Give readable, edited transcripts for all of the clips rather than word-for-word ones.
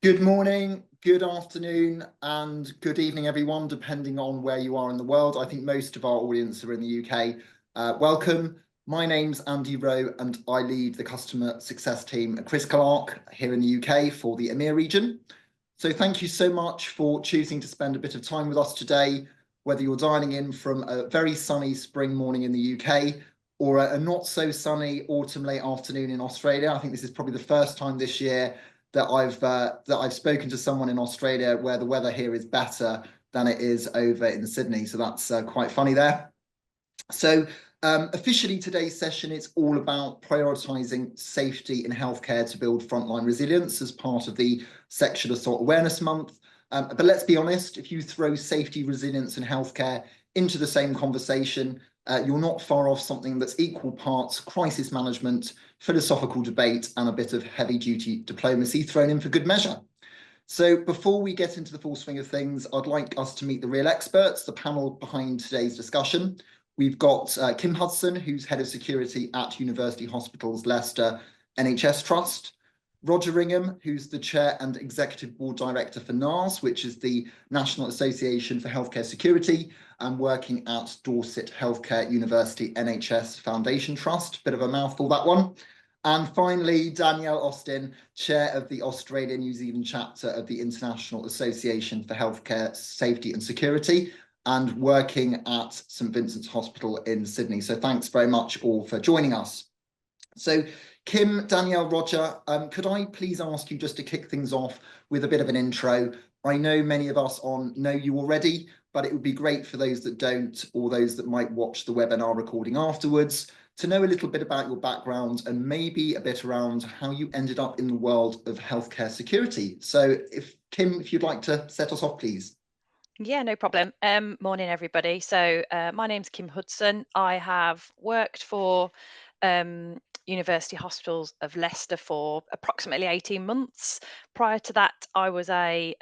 Good morning, good afternoon, and good evening, everyone, depending on where you are in the world. I think most of our audience are in the UK. Welcome. My name's Andy Rowe, and I lead the customer success team at CriticalArc here in the UK for the EMEA region. So thank you so much for choosing to spend a bit of time with us today, whether you're dialing in from a very sunny spring morning in the UK or a not so sunny autumn late afternoon in Australia. I think this is probably the first time this year that I've spoken to someone in Australia where the weather here is better than it is over in Sydney. So that's quite funny there. So officially today's session is all about prioritising safety in healthcare to build frontline resilience as part of the Sexual Assault Awareness Month. But let's be honest, if you throw safety, resilience and healthcare into the same conversation, you're not far off something that's equal parts crisis management, philosophical debate, and a bit of heavy-duty diplomacy thrown in for good measure. So before we get into the full swing of things, I'd like us to meet the real experts, the panel behind today's discussion. We've got Kim Hudson, who's Head of Security at University Hospitals Leicester NHS Trust. Roger Ringham, who's the Chair and Executive Board Director for NARS, which is the National Association for Healthcare Security, and working at Dorset Healthcare University NHS Foundation Trust. Bit of a mouthful, that one. And finally, Danielle Austin, Chair of the Australia-New Zealand chapter of the International Association for Healthcare Safety and Security, and working at St Vincent's Hospital in Sydney. So thanks very much all for joining us. So Kim, Danielle, Roger, could I please ask you just to kick things off with a bit of an intro? I know many of us know you already, but it would be great for those that don't, or those that might watch the webinar recording afterwards, to know a little bit about your background and maybe a bit around how you ended up in the world of healthcare security. So Kim, if you'd like to set us off, please. Yeah, no problem. Morning, everybody. So my name's Kim Hudson. I have worked for University Hospitals of Leicester for approximately 18 months. Prior to that, I was a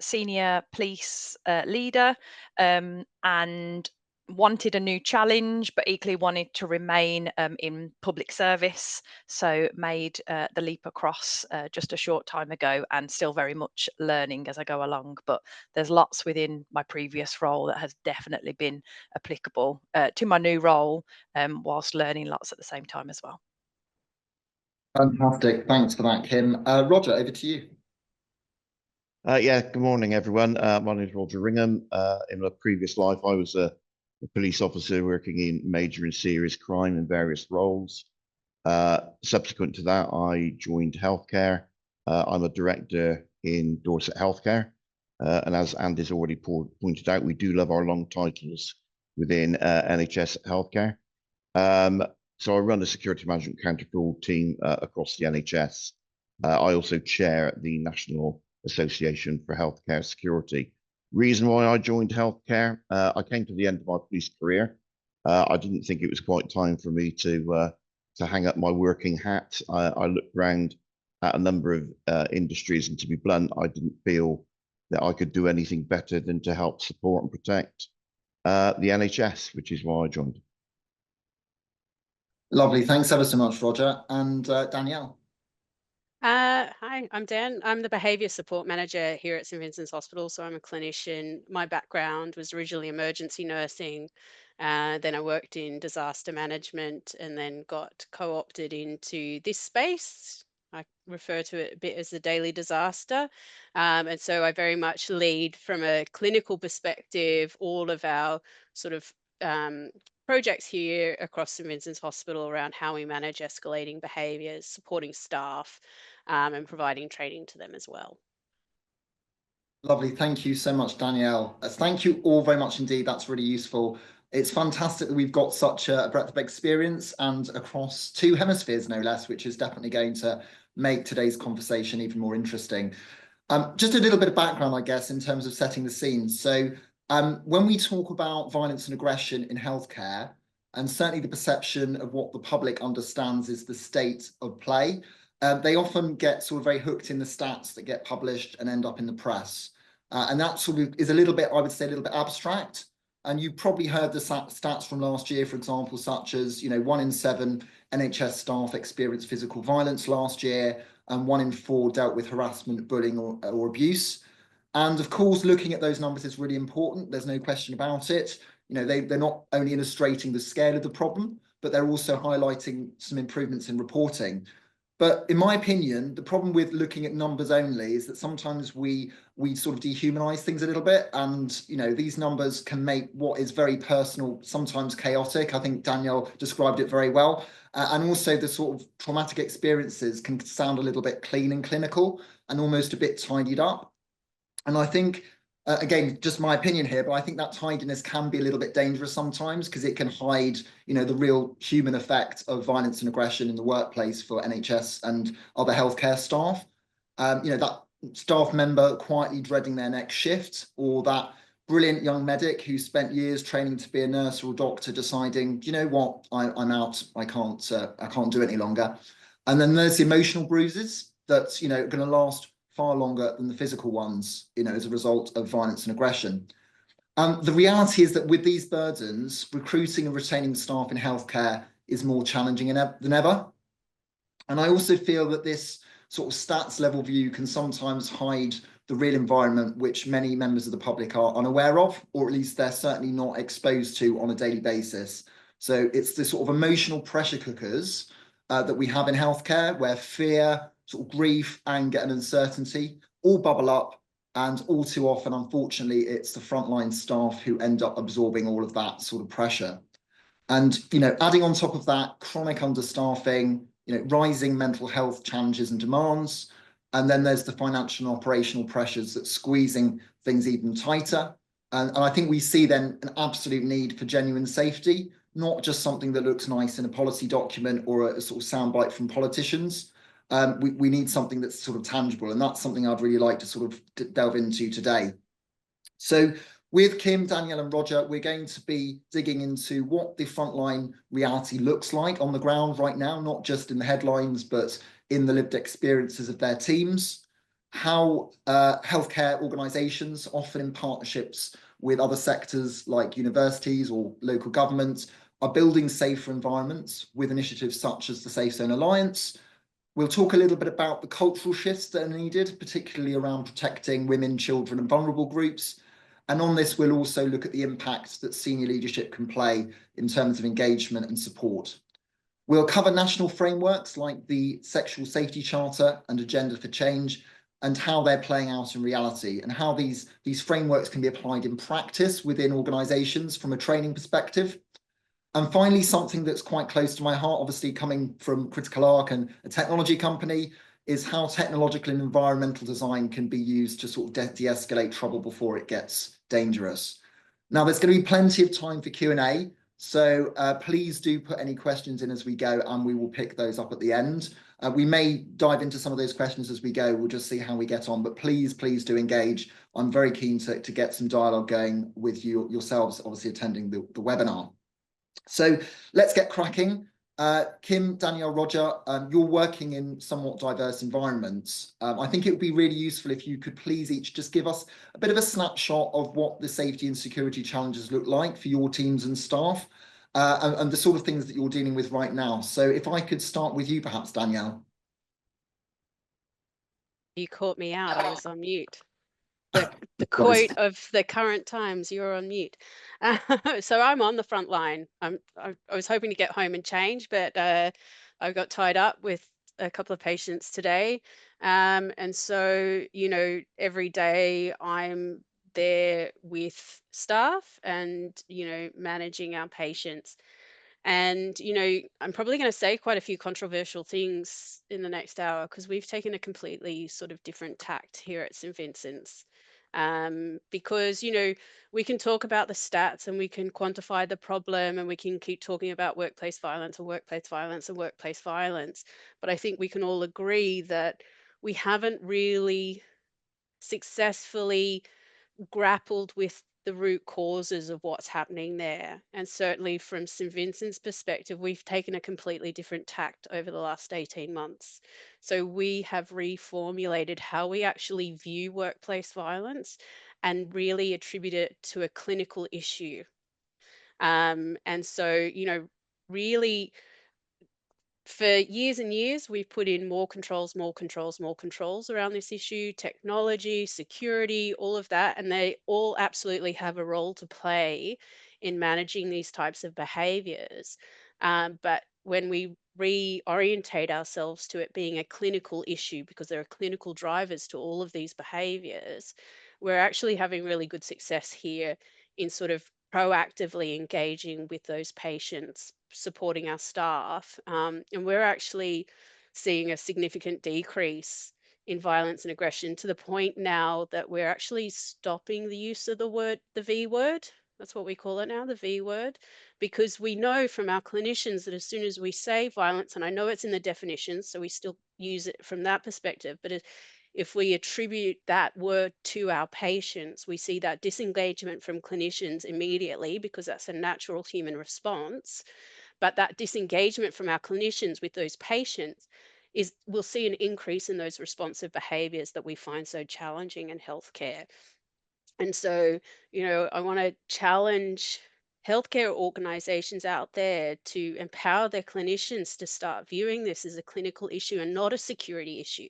senior police leader and wanted a new challenge, but equally wanted to remain in public service. So made the leap across just a short time ago, and still very much learning as I go along. But there's lots within my previous role that has definitely been applicable to my new role, whilst learning lots at the same time as well. Fantastic. Thanks for that, Kim. Roger, over to you. Yeah, good morning, everyone. My name is Roger Ringham. In a previous life, I was a police officer working in major and serious crime in various roles. Subsequent to that, I joined healthcare. I'm a director in Dorset Healthcare. And as Andy's already pointed out, we do love our long titles within NHS Healthcare. So I run the security management counter fraud team across the NHS. I also chair the National Association for Healthcare Security. Reason why I joined healthcare, I came to the end of my police career. I didn't think it was quite time for me to hang up my working hat. I looked around at a number of industries, and to be blunt, I didn't feel that I could do anything better than to help support and protect the NHS, which is why I joined. Lovely. Thanks ever so much, Roger. And Danielle. Hi, I'm Dan. I'm the Behaviour Support Manager here at St Vincent's Hospital, so I'm a clinician. My background was originally emergency nursing, then I worked in disaster management and then got co-opted into this space. I refer to it a bit as the daily disaster. And so I very much lead from a clinical perspective all of our sort of projects here across St Vincent's Hospital around how we manage escalating behaviours, supporting staff, and providing training to them as well. Lovely. Thank you so much, Danielle. Thank you all very much indeed. That's really useful. It's fantastic that we've got such a breadth of experience and across two hemispheres, no less, which is definitely going to make today's conversation even more interesting. Just a little bit of background, I guess, in terms of setting the scene. So when we talk about violence and aggression in healthcare, and certainly the perception of what the public understands is the state of play, they often get sort of very hooked in the stats that get published and end up in the press. And that sort of is a little bit, I would say, a little bit abstract. And you probably heard the stats from last year, for example, such as, 1 in 7 NHS staff experienced physical violence last year. and 1 in 4 dealt with harassment, bullying or abuse. And of course, looking at those numbers is really important. There's no question about it. You know, they're not only illustrating the scale of the problem, but they're also highlighting some improvements in reporting. But in my opinion, the problem with looking at numbers only is that sometimes we sort of dehumanize things a little bit. And, you know, these numbers can make what is very personal, sometimes chaotic. I think Danielle described it very well. And also the sort of traumatic experiences can sound a little bit clean and clinical and almost a bit tidied up. And I think, again, just my opinion here, but I think that tidiness can be a little bit dangerous sometimes because it can hide, you know, the real human effect of violence and aggression in the workplace for NHS and other healthcare staff. You know, that staff member quietly dreading their next shift, or that brilliant young medic who spent years training to be a nurse or a doctor deciding, do you know what, I'm out, I can't do it any longer. And then there's the emotional bruises that, you know, are going to last far longer than the physical ones, you know, as a result of violence and aggression. The reality is that with these burdens, recruiting and retaining staff in healthcare is more challenging than ever. And I also feel that this sort of stats level view can sometimes hide the real environment which many members of the public are unaware of, or at least they're certainly not exposed to on a daily basis. So it's the sort of emotional pressure cookers that we have in healthcare, where fear, sort of grief, anger and uncertainty all bubble up, and all too often, unfortunately, it's the frontline staff who end up absorbing all of that sort of pressure. And, you know, adding on top of that, chronic understaffing, you know, rising mental health challenges and demands, and then there's the financial and operational pressures that's squeezing things even tighter. And I think we see then an absolute need for genuine safety, not just something that looks nice in a policy document or a sort of soundbite from politicians. We need something that's sort of tangible, and that's something I'd really like to sort of delve into today. So with Kim, Danielle and Roger, we're going to be digging into what the frontline reality looks like on the ground right now, not just in the headlines, but in the lived experiences of their teams, how healthcare organisations, often in partnerships with other sectors like universities or local governments, are building safer environments with initiatives such as the Safe Zone Alliance. We'll talk a little bit about the cultural shifts that are needed, particularly around protecting women, children and vulnerable groups. And on this, we'll also look at the impact that senior leadership can play in terms of engagement and support. We'll cover national frameworks like the Sexual Safety Charter and Agenda for Change, and how they're playing out in reality, and how these frameworks can be applied in practice within organisations from a training perspective. And finally, something that's quite close to my heart, obviously coming from CriticalArc and a technology company, is how technological and environmental design can be used to sort of de-escalate trouble before it gets dangerous. Now, there's going to be plenty of time for Q&A, so please do put any questions in as we go, and we will pick those up at the end. We may dive into some of those questions as we go. We'll just see how we get on, but please do engage. I'm very keen to get some dialogue going with yourselves, obviously attending the webinar. So let's get cracking. Kim, Danielle, Roger, you're working in somewhat diverse environments. I think it would be really useful if you could please each just give us a bit of a snapshot of what the safety and security challenges look like for your teams and staff, and the sort of things that you're dealing with right now. So if I could start with you, perhaps, Danielle. You caught me out. I was on mute. The quote of the current times, you're on mute. So I'm on the front line. I was hoping to get home and change, but I got tied up with a couple of patients today. And so, you know, every day I'm there with staff and, you know, managing our patients. And, you know, I'm probably going to say quite a few controversial things in the next hour because we've taken a completely sort of different tact here at St. Vincent's. Because, you know, we can talk about the stats and we can quantify the problem and we can keep talking about workplace violence and workplace violence and workplace violence. But I think we can all agree that we haven't really successfully grappled with the root causes of what's happening there. And certainly from St. Vincent's perspective, we've taken a completely different tact over the last 18 months. So we have reformulated how we actually view workplace violence and really attribute it to a clinical issue. And so, you know, really for years and years, we've put in more controls around this issue, technology, security, all of that, and they all absolutely have a role to play in managing these types of behaviors. But when we reorientate ourselves to it being a clinical issue, because there are clinical drivers to all of these behaviors, we're actually having really good success here in sort of proactively engaging with those patients, supporting our staff. And we're actually seeing a significant decrease in violence and aggression, to the point now that we're actually stopping the use of the V word. That's what we call it now, the V word, because we know from our clinicians that as soon as we say violence, and I know it's in the definitions, so we still use it from that perspective, but if we attribute that word to our patients, we see that disengagement from clinicians immediately, because that's a natural human response. But that disengagement from our clinicians with those patients we'll see an increase in those responsive behaviors that we find so challenging in healthcare. And so, I want to challenge healthcare organizations out there to empower their clinicians to start viewing this as a clinical issue and not a security issue,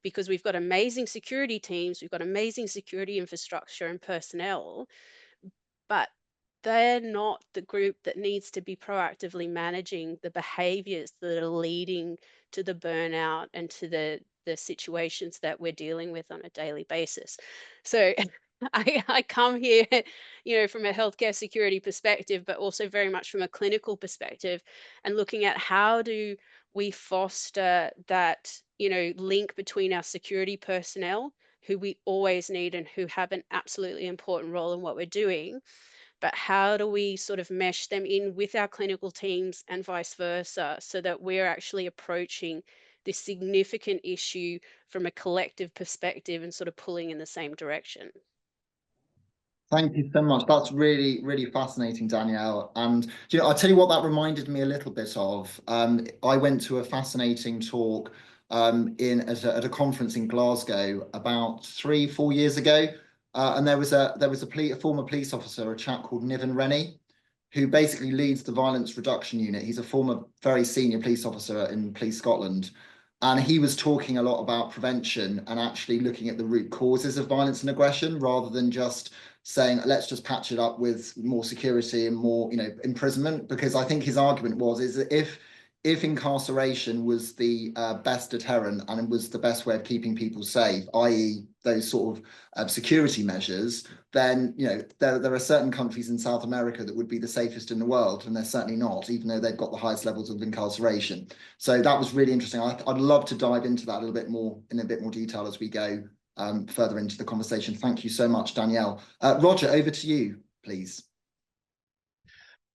because we've got amazing security teams, we've got amazing security infrastructure and personnel, but they're not the group that needs to be proactively managing the behaviors that are leading to the burnout and to the situations that we're dealing with on a daily basis. So I come here, from a healthcare security perspective, but also very much from a clinical perspective, and looking at how do we foster that, link between our security personnel, who we always need and who have an absolutely important role in what we're doing, but how do we sort of mesh them in with our clinical teams and vice versa, so that we're actually approaching this significant issue from a collective perspective and sort of pulling in the same direction. Thank you so much. That's really, really fascinating, Danielle. And I'll tell you what that reminded me a little bit of. I went to a fascinating talk at a conference in Glasgow about 3-4 years ago, and there was a former police officer, a chap called Niven Rennie, who basically leads the violence reduction unit. He's a former very senior police officer in Police Scotland. And he was talking a lot about prevention and actually looking at the root causes of violence and aggression, rather than just saying, let's just patch it up with more security and more, imprisonment. Because I think his argument is that if incarceration was the best deterrent and it was the best way of keeping people safe, i.e. those sort of security measures, then there are certain countries in South America that would be the safest in the world, and they're certainly not, even though they've got the highest levels of incarceration. So that was really interesting. I'd love to dive into that a bit more detail as we go further into the conversation. Thank you so much, Danielle. Roger, over to you, please.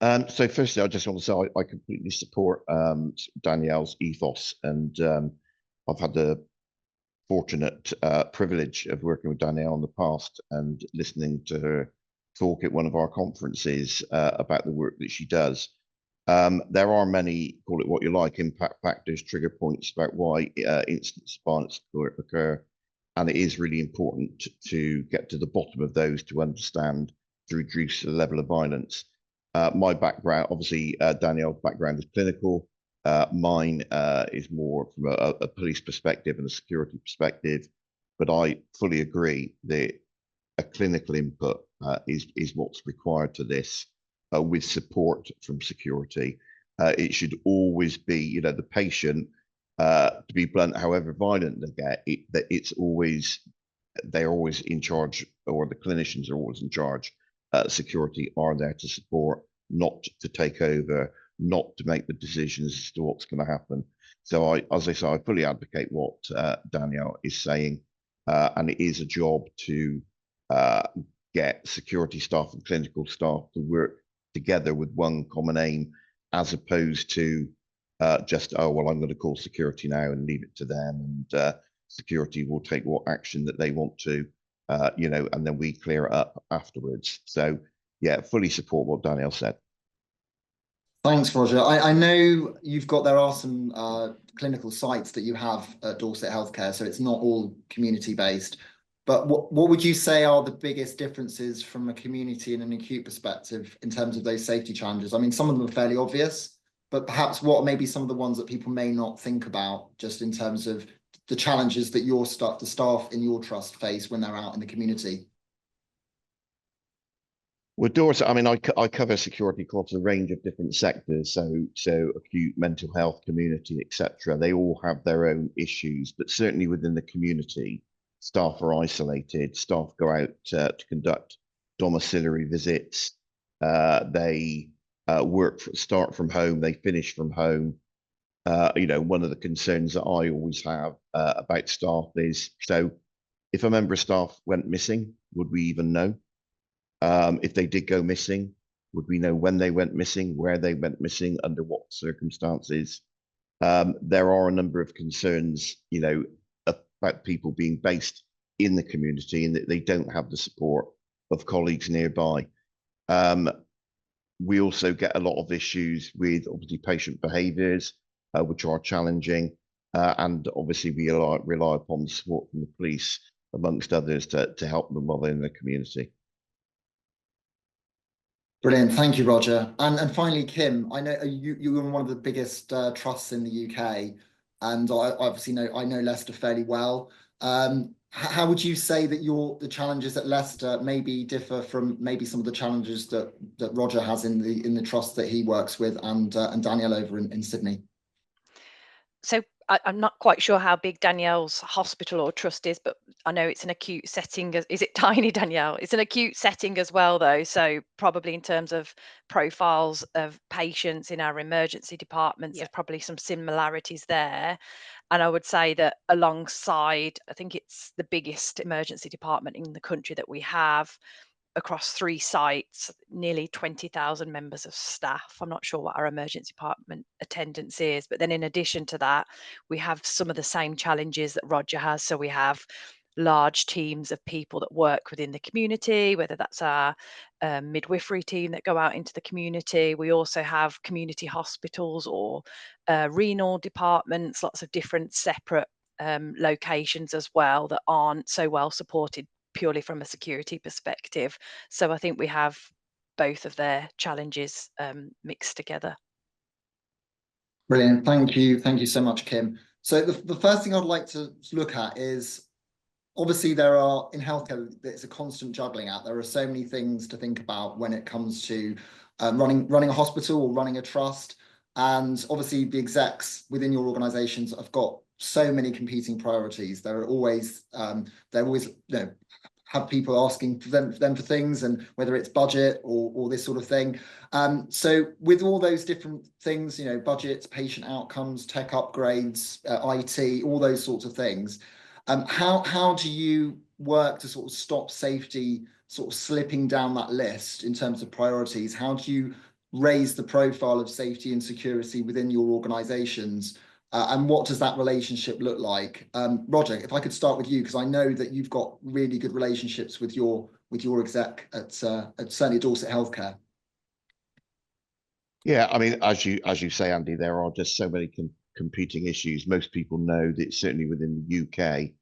So firstly, I just want to say I completely support Danielle's ethos, and I've had the fortunate privilege of working with Danielle in the past and listening to her talk at one of our conferences about the work that she does. There are many, call it what you like, impact factors, trigger points about why incidents of violence occur, and it is really important to get to the bottom of those to understand, to reduce the level of violence. My background, obviously, Danielle's background is clinical. Mine is more from a police perspective and a security perspective, but I fully agree that a clinical input is what's required to this, with support from security. It should always be, the patient, to be blunt, however violent they get, they're always in charge, or the clinicians are always in charge. Security are there to support, not to take over, not to make the decisions as to what's going to happen. So as I say, I fully advocate what Danielle is saying, and it is a job to get security staff and clinical staff to work together with one common aim, as opposed to just, oh, well, I'm going to call security now and leave it to them, and security will take what action that they want to, and then we clear it up afterwards. So yeah, fully support what Danielle said. Thanks, Roger. I know there are some clinical sites that you have at Dorset Healthcare, so it's not all community-based. But what would you say are the biggest differences from a community and an acute perspective in terms of those safety challenges? I mean, some of them are fairly obvious, but perhaps what are maybe some of the ones that people may not think about, just in terms of the challenges that the staff in your trust face when they're out in the community? Well, Doris, I mean, I cover security across a range of different sectors, so acute mental health, community, etc. They all have their own issues, but certainly within the community, staff are isolated. Staff go out to conduct domiciliary visits. They start from home. They finish from home. One of the concerns that I always have about staff is, so if a member of staff went missing, would we even know? If they did go missing, would we know when they went missing, where they went missing, under what circumstances? There are a number of concerns, about people being based in the community and that they don't have the support of colleagues nearby. We also get a lot of issues with obviously patient behaviours, which are challenging, and obviously we rely upon the support from the police, amongst others, to help them while they're in the community. Brilliant, thank you, Roger. And finally, Kim, I know you're one of the biggest trusts in the UK, and I obviously know Leicester fairly well. How would you say that the challenges at Leicester maybe differ from maybe some of the challenges that Roger has in the trust that he works with, and Danielle over in Sydney? So I'm not quite sure how big Danielle's hospital or trust is, but I know it's an acute setting. Is it tiny, Danielle? It's an acute setting as well, though. So probably in terms of profiles of patients in our emergency departments, there's probably some similarities there. And I would say that alongside, I think it's the biggest emergency department in the country that we have, across 3 sites, nearly 20,000 members of staff. I'm not sure what our emergency department attendance is, but then in addition to that, we have some of the same challenges that Roger has. So we have large teams of people that work within the community, whether that's our midwifery team that go out into the community. We also have community hospitals or renal departments, lots of different separate locations as well that aren't so well supported purely from a security perspective. So I think we have both of their challenges mixed together. Brilliant, thank you so much, Kim. So the first thing I'd like to look at is, obviously in healthcare, it's a constant juggling act. There are so many things to think about when it comes to running a hospital or running a trust. And obviously the execs within your organizations have got so many competing priorities. They're always have people asking for them for things, and whether it's budget or this sort of thing. So with all those different things, budgets, patient outcomes, tech upgrades, IT, all those sorts of things, how do you work to sort of stop safety sort of slipping down that list in terms of priorities? How do you raise the profile of safety and security within your organizations? And what does that relationship look like? Roger, if I could start with you, because I know that you've got really good relationships with your exec at certainly Dorset Healthcare. Yeah, I mean, as you say, Andy, there are just so many competing issues. Most people know that certainly within the UK,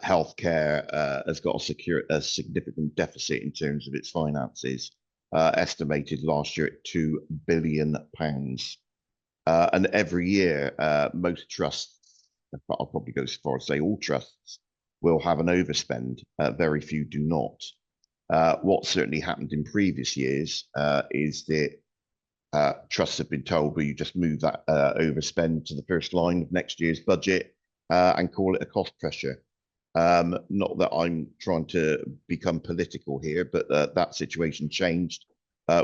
healthcare has got a significant deficit in terms of its finances, estimated last year at £2 billion. And every year, most trusts, I'll probably go as far as say all trusts, will have an overspend. Very few do not. What certainly happened in previous years is that trusts have been told, well, you just move that overspend to the first line of next year's budget and call it a cost pressure. Not that I'm trying to become political here, but that situation changed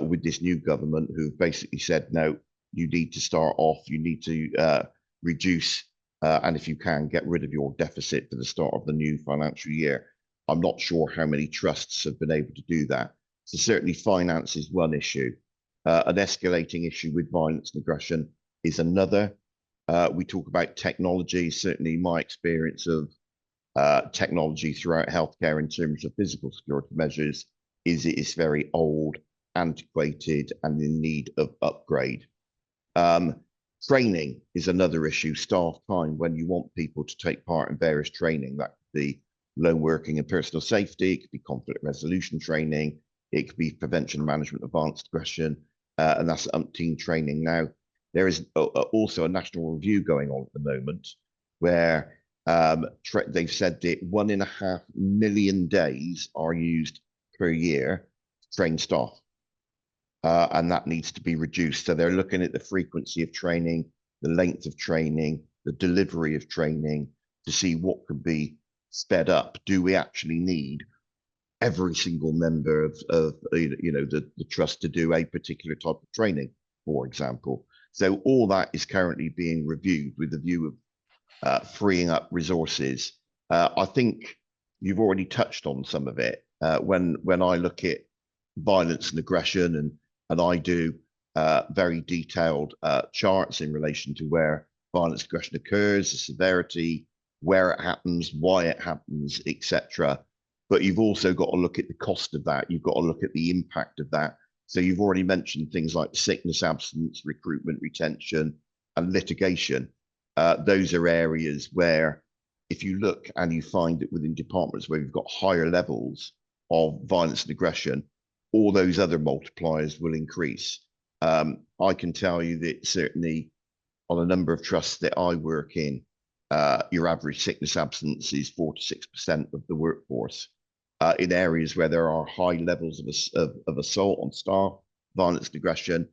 with this new government, who basically said, no, you need to start off, you need to reduce, and if you can, get rid of your deficit for the start of the new financial year. I'm not sure how many trusts have been able to do that. So certainly finance is one issue. An escalating issue with violence and aggression is another. We talk about technology. Certainly my experience of technology throughout healthcare in terms of physical security measures is it is very old, antiquated, and in need of upgrade. Training is another issue. Staff time, when you want people to take part in various training, that could be lone working and personal safety, it could be conflict resolution training, it could be prevention and management of violence, aggression, and that's umpteen training now. there is also a national review going on at the moment where they've said that 1.5 million days are used per year to train staff. And that needs to be reduced. So they're looking at the frequency of training, the length of training, the delivery of training to see what could be sped up. Do we actually need every single member of the trust to do a particular type of training, for example? So all that is currently being reviewed with the view of freeing up resources. I think you've already touched on some of it. When I look at violence and aggression, and I do very detailed charts in relation to where violence and aggression occurs, the severity, where it happens, why it happens, etc. But you've also got to look at the cost of that. You've got to look at the impact of that. So you've already mentioned things like sickness absence, recruitment, retention, and litigation. Those are areas where if you look and you find that within departments where you've got higher levels of violence and aggression, all those other multipliers will increase. I can tell you that certainly on a number of trusts that I work in, your average sickness absence is 4 to 6% of the workforce. In areas where there are high levels of assault on staff, violence and aggression,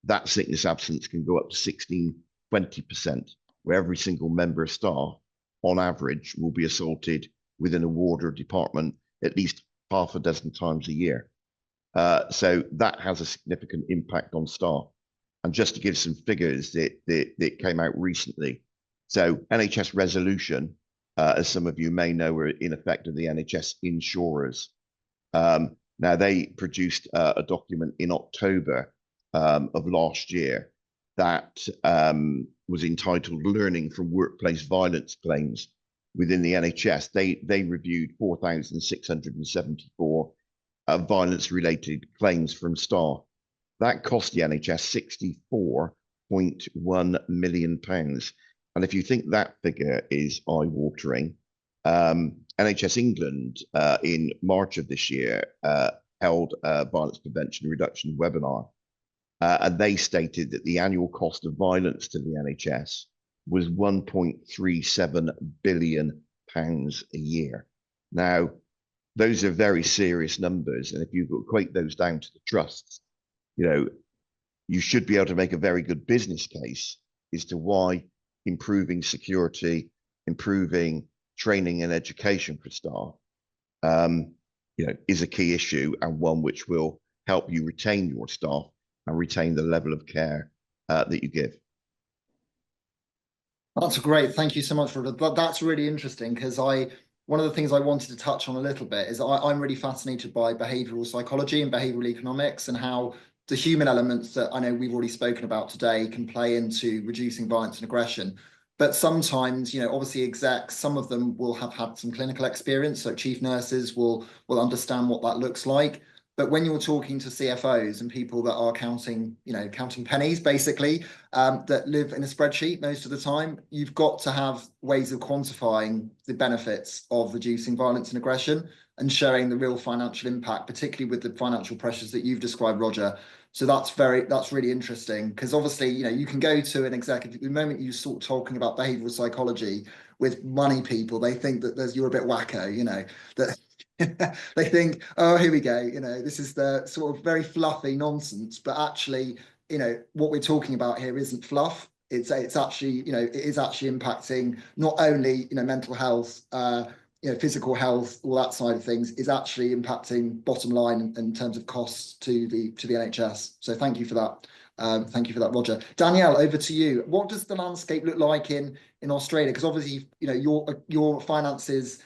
that sickness absence can go up to 16, 20%, where every single member of staff, on average, will be assaulted within a ward or department at least half a dozen times a year. So that has a significant impact on staff. And just to give some figures that came out recently, so NHS Resolution, as some of you may know, are in effect of the NHS insurers. Now they produced a document in October of last year that was entitled "Learning from Workplace Violence Claims Within the NHS." They reviewed 4,674 violence-related claims from staff. That cost the NHS £64.1 million. And if you think that figure is eye-watering, NHS England in March of this year held a violence prevention and reduction webinar, and they stated that the annual cost of violence to the NHS was £1.37 billion a year. Now, those are very serious numbers, and if you equate those down to the trusts, you should be able to make a very good business case as to why improving security, improving training and education for staff, is a key issue, and one which will help you retain your staff and retain the level of care that you give. That's great. Thank you so much for that. That's really interesting, because one of the things I wanted to touch on a little bit is I'm really fascinated by behavioural psychology and behavioural economics, and how the human elements that I know we've already spoken about today can play into reducing violence and aggression. But sometimes, obviously execs, some of them will have had some clinical experience, so chief nurses will understand what that looks like. But when you're talking to CFOs and people that are counting pennies, basically, that live in a spreadsheet most of the time, you've got to have ways of quantifying the benefits of reducing violence and aggression and showing the real financial impact, particularly with the financial pressures that you've described, Roger. So that's really interesting, because obviously, you can go to an executive, the moment you start talking about behavioral psychology with money people, they think that you're a bit wacko, that they think, oh, here we go, this is the sort of very fluffy nonsense. But actually, what we're talking about here isn't fluff. It's actually, it is actually impacting not only, mental health, physical health, all that side of things, is actually impacting bottom line in terms of costs to the NHS. So thank you for that. Thank you for that, Roger. Danielle, over to you. What does the landscape look like in Australia? Because obviously, your finances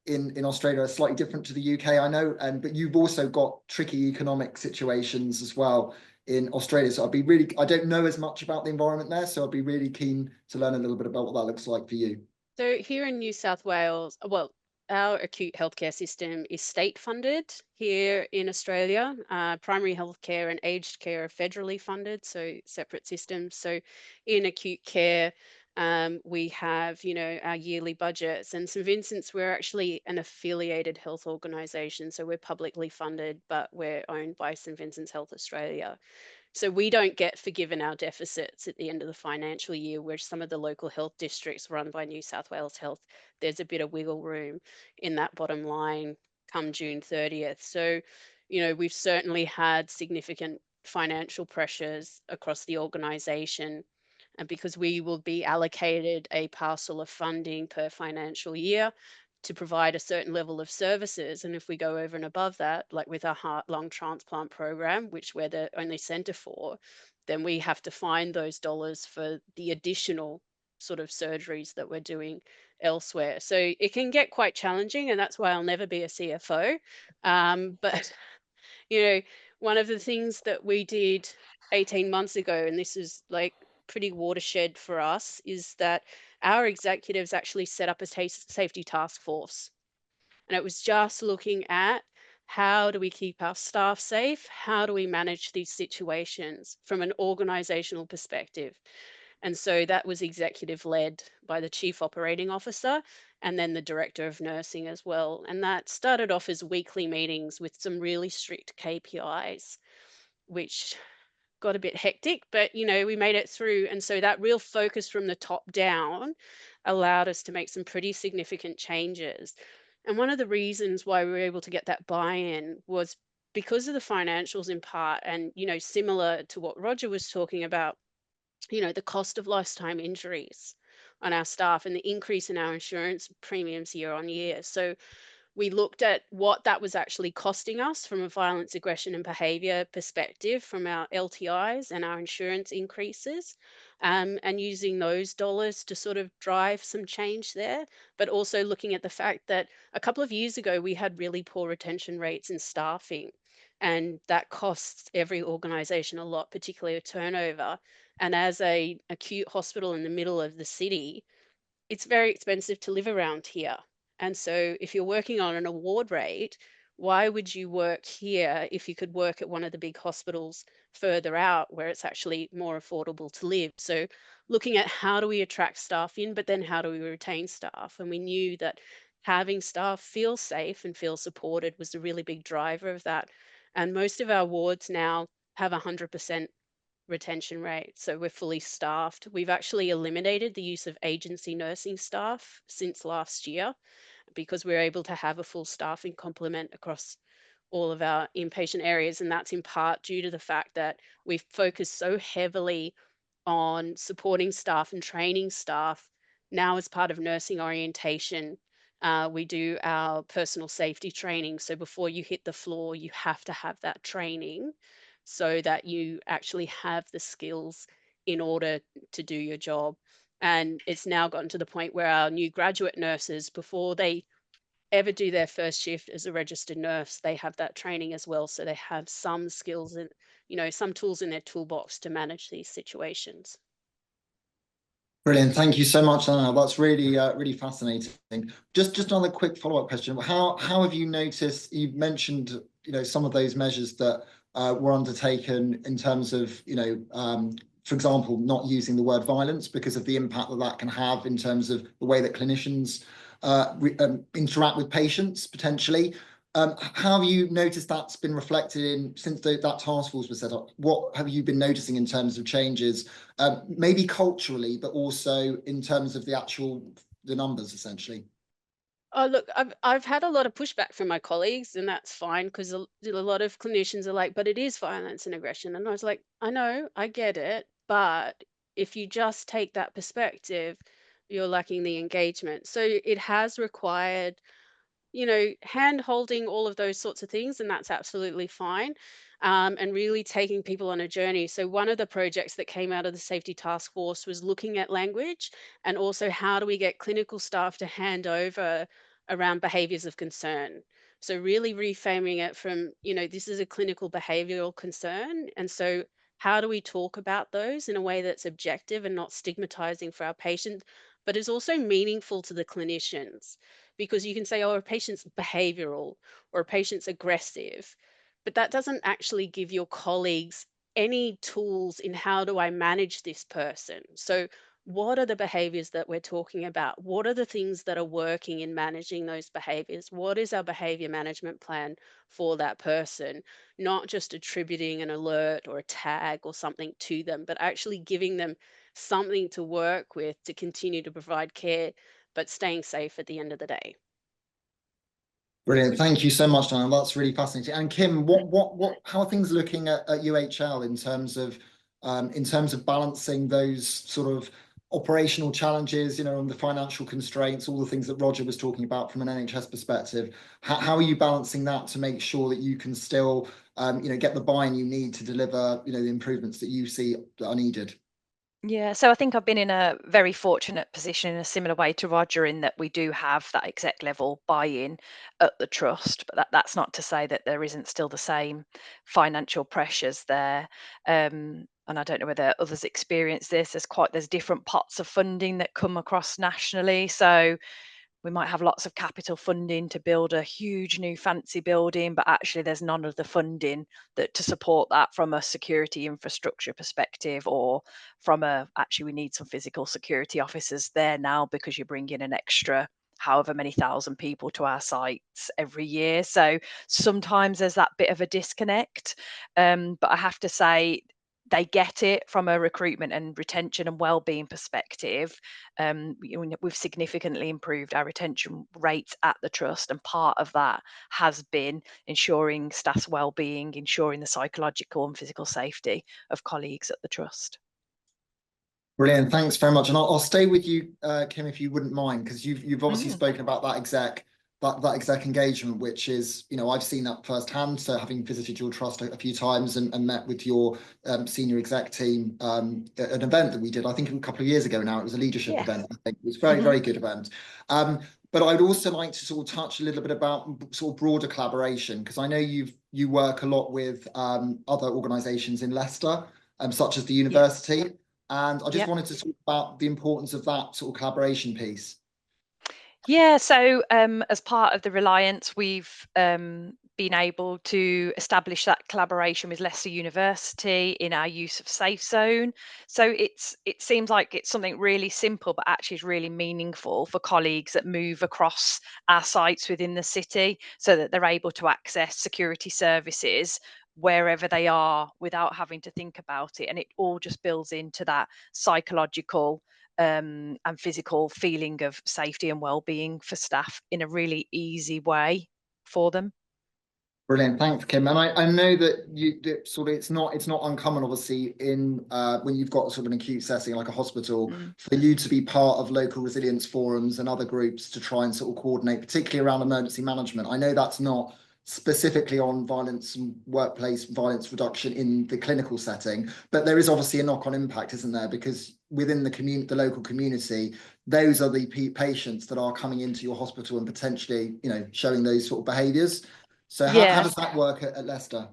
in Australia are slightly different to the UK, I know, but you've also got tricky economic situations as well in Australia. So I don't know as much about the environment there, so I'd be really keen to learn a little bit about what that looks like for you. So here in New South Wales, well, our acute healthcare system is state funded here in Australia. Primary healthcare and aged care are federally funded, so separate systems. So in acute care, we have, our yearly budgets. And St Vincent's, we're actually an affiliated health organisation, so we're publicly funded, but we're owned by St Vincent's Health Australia. So we don't get forgiven our deficits at the end of the financial year, where some of the local health districts run by New South Wales Health, there's a bit of wiggle room in that bottom line come June 30th. So, we've certainly had significant financial pressures across the organisation, and because we will be allocated a parcel of funding per financial year to provide a certain level of services. And if we go over and above that, like with our heart lung transplant program, which we're the only centre for, then we have to find those dollars for the additional sort of surgeries that we're doing elsewhere. So it can get quite challenging, and that's why I'll never be a CFO. But one of the things that we did 18 months ago, and this is like pretty watershed for us, is that our executives actually set up a safety task force. And it was just looking at how do we keep our staff safe? How do we manage these situations from an organizational perspective? And so that was executive led by the chief operating officer and then the director of nursing as well. And that started off as weekly meetings with some really strict KPIs, which got a bit hectic, but we made it through. And so that real focus from the top down allowed us to make some pretty significant changes. And one of the reasons why we were able to get that buy-in was because of the financials in part, and similar to what Roger was talking about, the cost of lifetime injuries on our staff and the increase in our insurance premiums year on year. So we looked at what that was actually costing us from a violence, aggression, and behaviour perspective from our LTIs and our insurance increases, and using those dollars to sort of drive some change there. But also looking at the fact that a couple of years ago, we had really poor retention rates in staffing. And that costs every organisation a lot, particularly a turnover. And as a acute hospital in the middle of the city, it's very expensive to live around here. And so if you're working on an award rate, why would you work here if you could work at one of the big hospitals further out where it's actually more affordable to live? So looking at how do we attract staff in, but then how do we retain staff? And we knew that having staff feel safe and feel supported was a really big driver of that. And most of our wards now have 100% retention rate. So we're fully staffed. We've actually eliminated the use of agency nursing staff since last year because we're able to have a full staffing complement across all of our inpatient areas. And that's in part due to the fact that we've focused so heavily on supporting staff and training staff. Now, as part of nursing orientation, we do our personal safety training. So before you hit the floor, you have to have that training so that you actually have the skills in order to do your job. And it's now gotten to the point where our new graduate nurses, before they ever do their first shift as a registered nurse, they have that training as well. So they have some skills and, some tools in their toolbox to manage these situations. Brilliant. Thank you so much, Anna. That's really, really fascinating. Just another quick follow-up question. How have you noticed, you've mentioned, some of those measures that were undertaken in terms of, for example, not using the word violence because of the impact that can have in terms of the way that clinicians interact with patients potentially. How have you noticed that's been reflected in since that task force was set up? What have you been noticing in terms of changes, maybe culturally, but also in terms of the numbers, essentially? Oh, look, I've had a lot of pushback from my colleagues, and that's fine because a lot of clinicians are like, but it is violence and aggression. And I was like, I know, I get it. But if you just take that perspective, you're lacking the engagement. So it has required hand holding, all of those sorts of things, and that's absolutely fine. And really taking people on a journey. So, one of the projects that came out of the safety task force was looking at language and also how do we get clinical staff to hand over around behaviors of concern. So, really reframing it from, this is a clinical behavioral concern. And so, how do we talk about those in a way that's objective and not stigmatizing for our patients, but is also meaningful to the clinicians? Because you can say, oh, a patient's behavioral or a patient's aggressive, but that doesn't actually give your colleagues any tools in how do I manage this person. So what are the behaviors that we're talking about? What are the things that are working in managing those behaviors? What is our behavior management plan for that person? Not just attributing an alert or a tag or something to them, but actually giving them something to work with to continue to provide care, but staying safe at the end of the day. Brilliant. Thank you so much, Danielle. That's really fascinating. And Kim, how are things looking at UHL in terms of balancing those sort of operational challenges, you know, and the financial constraints, all the things that Roger was talking about from an NHS perspective? How are you balancing that to make sure that you can still, you know, get the buy-in you need to deliver, you know, the improvements that you see that are needed? Yeah, so I think I've been in a very fortunate position in a similar way to Roger, in that we do have that exec level buy-in at the trust, but that's not to say that there isn't still the same financial pressures there. And I don't know whether others experience this. There's different pots of funding that come across nationally. So we might have lots of capital funding to build a huge new fancy building, but actually there's none of the funding that to support that from a security infrastructure perspective, or from actually we need some physical security officers there now because you bring in an extra however many thousand people to our sites every year. So sometimes there's that bit of a disconnect. But I have to say, they get it from a recruitment and retention and well-being perspective. We've significantly improved our retention rates at the trust, and part of that has been ensuring staff's well-being, ensuring the psychological and physical safety of colleagues at the trust. Brilliant. Thanks very much. And I'll stay with you, Kim, if you wouldn't mind, because you've obviously spoken about that exec engagement, which is, you know, I've seen that firsthand. So having visited your trust a few times and met with your senior exec team at an event that we did, I think a couple of years ago now. It was a leadership event. I think it was a very good event. But I'd also like to sort of touch a little bit about sort of broader collaboration, because I know you work a lot with other organisations in Leicester, such as the university. And I just wanted to talk about the importance of that sort of collaboration piece. Yeah, so as part of the Reliance, we've been able to establish that collaboration with Leicester University in our use of Safe Zone. So it seems like it's something really simple, but actually is really meaningful for colleagues that move across our sites within the city, so that they're able to access security services wherever they are without having to think about it. And it all just builds into that psychological and physical feeling of safety and well-being for staff in a really easy way for them. Brilliant, thanks, Kim. And I know that it's not uncommon, obviously, in when you've got sort of an acute setting like a hospital, for you to be part of local resilience forums and other groups to try and sort of coordinate, particularly around emergency management. I know that's not specifically on violence and workplace violence reduction in the clinical setting, but there is obviously a knock-on impact, isn't there? Because within the local community, those are the patients that are coming into your hospital and potentially, you know, showing those sort of behaviours. So how does that work at Leicester?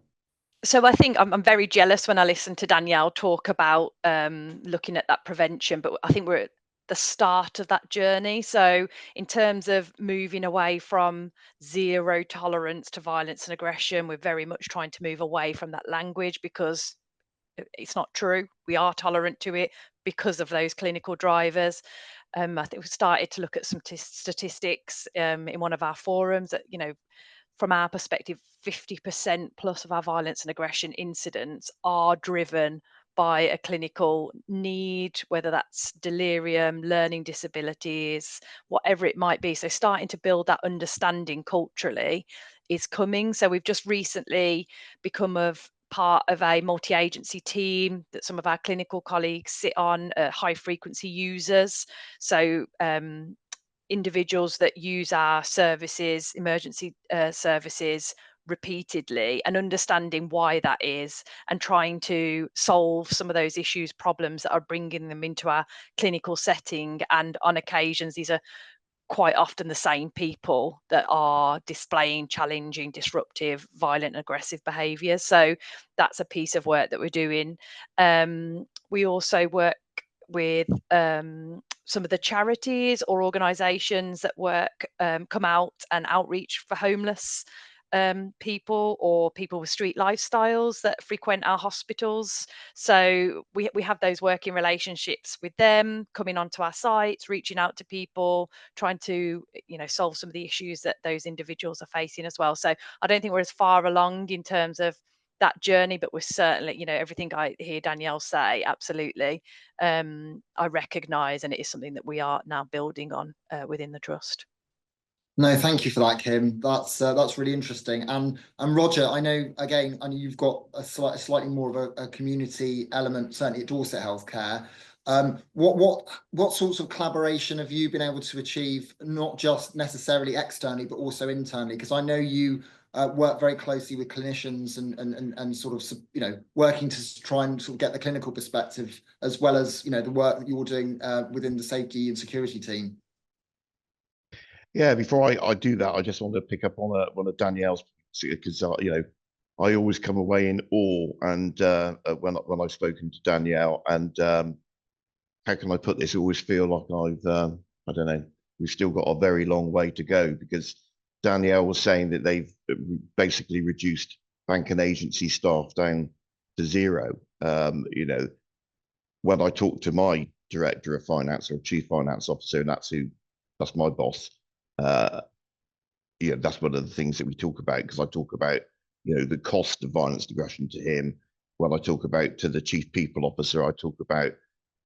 So I think I'm very jealous when I listen to Danielle talk about looking at that prevention, but I think we're at the start of that journey. So in terms of moving away from zero tolerance to violence and aggression, we're very much trying to move away from that language, because it's not true. We are tolerant to it because of those clinical drivers. I think we started to look at some statistics in one of our forums that, you know, from our perspective, 50% plus of our violence and aggression incidents are driven by a clinical need, whether that's delirium, learning disabilities, whatever it might be. So starting to build that understanding culturally is coming. So we've just recently become part of a multi-agency team that some of our clinical colleagues sit on, high frequency users. So individuals that use our services, emergency services, repeatedly, and understanding why that is, and trying to solve some of those issues, problems that are bringing them into our clinical setting. And on occasions, these are quite often the same people that are displaying challenging, disruptive, violent, aggressive behaviours. So that's a piece of work that we're doing. We also work with some of the charities or organisations that work, come out and outreach for homeless people, or people with street lifestyles that frequent our hospitals. So we have those working relationships with them, coming onto our sites, reaching out to people, trying to, solve some of the issues that those individuals are facing as well. So I don't think we're as far along in terms of that journey, but we're certainly, everything I hear Danielle say, absolutely, I recognise, and it is something that we are now building on within the trust. No, thank you for that, Kim. That's really interesting. And Roger, I know you've got a slightly more of a community element, certainly at Dorset Healthcare. What sorts of collaboration have you been able to achieve, not just necessarily externally, but also internally? Because I know you work very closely with clinicians and sort of, working to try and sort of get the clinical perspective, as well as, the work that you're doing within the safety and security team. Yeah, before I do that, I just want to pick up on one of Danielle's, because I always come away in awe, and when I've spoken to Danielle, and how can I put this? I always feel like I don't know, we've still got a very long way to go, because Danielle was saying that they've basically reduced bank and agency staff down to zero. When I talk to my director of finance or chief finance officer, and that's my boss. That's one of the things that we talk about, because I talk about, the cost of violence and aggression to him. When I talk about to the chief people officer, I talk about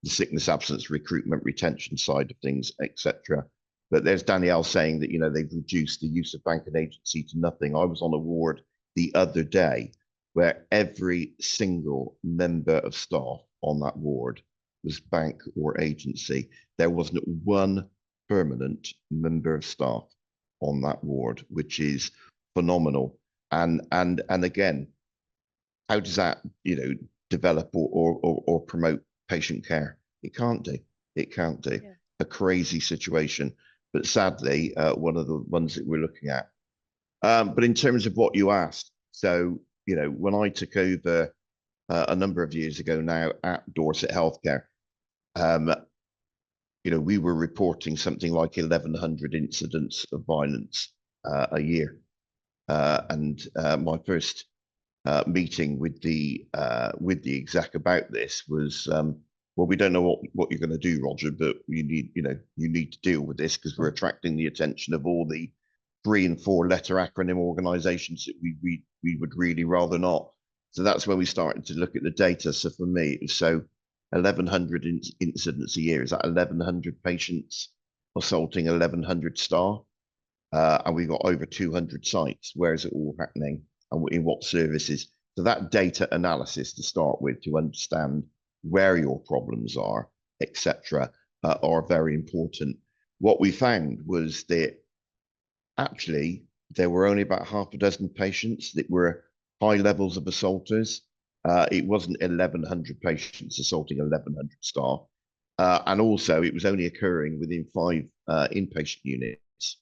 the sickness, absence, recruitment, retention side of things, etc. But there's Danielle saying that, they've reduced the use of bank and agency to nothing. I was on a ward the other day where every single member of staff on that ward was bank or agency. There wasn't one permanent member of staff on that ward, which is phenomenal. And again, how does that develop or promote patient care? It can't do. Yeah. A crazy situation, but sadly one of the ones that we're looking at. But in terms of what you asked, so when I took over a number of years ago now at Dorset Healthcare, we were reporting something like 1,100 incidents of violence a year. And my first meeting with the exec about this was, well, we don't know what you're going to do, Roger, but you need to deal with this, because we're attracting the attention of all the 3- and 4-letter acronym organizations that we would really rather not. So that's when we started to look at the data. So for me, it was 1,100 incidents a year. Is that 1,100 patients assaulting 1,100 staff? And we've got over 200 sites. Where is it all happening, and in what services? So that data analysis to start with, to understand where your problems are, etc., are very important. What we found was that actually there were only about half a dozen patients that were high levels of assaulters. It wasn't 1,100 patients assaulting 1,100 staff. And also it was only occurring within 5 inpatient units,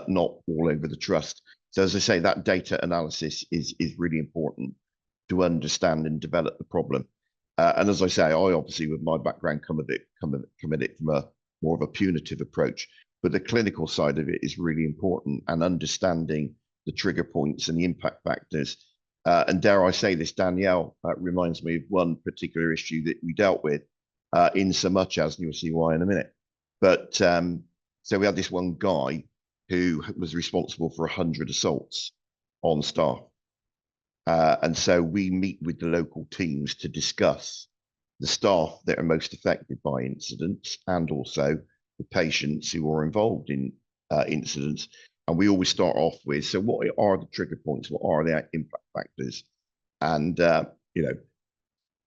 not all over the trust. So as I say, that data analysis is really important to understand and develop the problem. And as I say, I obviously, with my background, come at it from a more of a punitive approach, but the clinical side of it is really important, and understanding the trigger points and the impact factors. And dare I say this, Danielle reminds me of one particular issue that we dealt with, in so much as, and you'll see why in a minute. But so we had this one guy who was responsible for 100 assaults on staff. And so we meet with the local teams to discuss the staff that are most affected by incidents, and also the patients who are involved in incidents. And we always start off with, so what are the trigger points? What are the impact factors? And,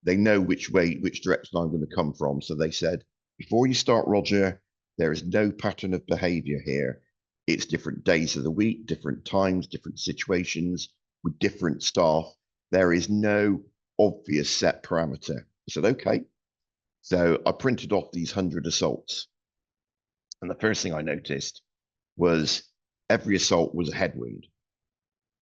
they know which direction I'm going to come from. So they said, before you start, Roger, there is no pattern of behavior here. It's different days of the week, different times, different situations with different staff. There is no obvious set parameter. I said, okay. So I printed off these 100 assaults. And the first thing I noticed was every assault was a head wound.